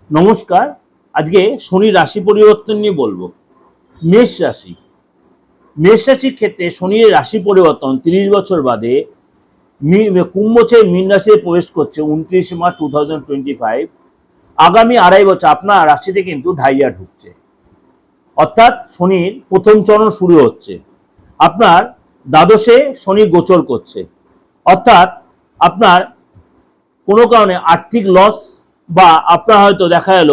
নমস্কার। আজকে শনি রাশি পরিবর্তন নিয়ে বলবো। মেষ রাশি, মেষ রাশির ক্ষেত্রে শনির রাশি পরিবর্তন 30 বছর বাদে কুম্ভ ছেড়ে মীন রাশিতে প্রবেশ করছে 29 মার্চ 2025। আগামী 2.5 বছর আপনার রাশিতে কিন্তু ঢাইয়া ঢুকছে, অর্থাৎ শনির প্রথম চরণ শুরু হচ্ছে। আপনার দ্বাদশে শনি গোচর করছে, অর্থাৎ আপনার কোনো কারণে আর্থিক লস বা আপনার হয়তো দেখা গেল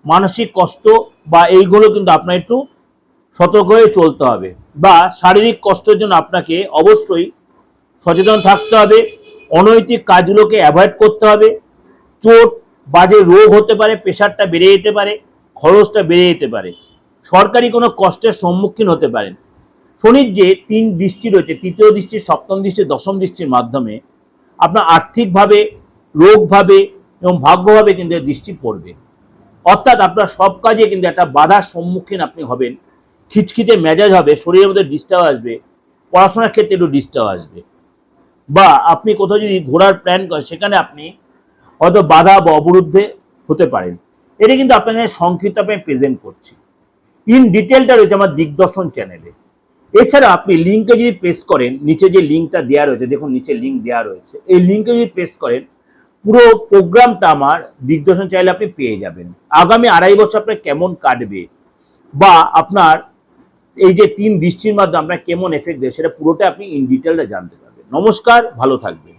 মানসিক কষ্ট বা এইগুলো কিন্তু আপনার একটু সতর্ক হয়ে চলতে হবে, বা শারীরিক কষ্টের জন্য আপনাকে অবশ্যই সচেতন থাকতে হবে। অনৈতিক কাজগুলোকে অ্যাভয়েড করতে হবে। চোট বাজে রোগ হতে পারে, প্রেশারটা বেড়ে যেতে পারে, খরচটা বেড়ে যেতে পারে, সরকারি কোনো কষ্টের সম্মুখীন হতে পারেন। শনির যে 3 দৃষ্টি রয়েছে, তৃতীয় দৃষ্টি, সপ্তম দৃষ্টি, দশম দৃষ্টির মাধ্যমে আপনার আর্থিকভাবে, রোগভাবে এবং ভাগ্যভাবে কিন্তু দৃষ্টি পড়বে। অর্থাৎ আপনার সব কাজে কিন্তু একটা বাধার সম্মুখীন আপনি হবেন। খিচখিচে মেজাজ হবে, শরীরের মধ্যে ডিস্টার্ব আসবে, পড়াশোনার ক্ষেত্রে একটু ডিস্টার্ব আসবে, বা আপনি কোথাও যদি ঘোরার প্ল্যান করেন সেখানে আপনি হয়তো বাধা বা অবরুদ্ধে হতে পারেন। এটা কিন্তু আপনাকে সংক্ষিপ্ত আমি প্রেজেন্ট করছি। ইন ডিটেলটা রয়েছে আমার দিগদর্শন চ্যানেলে। এছাড়া আপনি লিঙ্কে যদি প্রেস করেন, নিচে যে লিঙ্কটা দেওয়া রয়েছে, দেখুন নিচে লিঙ্ক দেওয়া রয়েছে, এই লিঙ্কে যদি প্রেস করেন পুরো প্রোগ্রামটা আমার দিগদর্শন চাইলে আপনি পেয়ে যাবেন। আগামী 2.5 বছর আপনার কেমন কাটবে, বা আপনার এই যে 3 দৃষ্টির মাধ্যমে আপনার কেমন এফেক্ট দেবে, সেটা পুরোটা আপনি ইন ডিটেলটা জানতে পারবেন। নমস্কার, ভালো থাকবেন।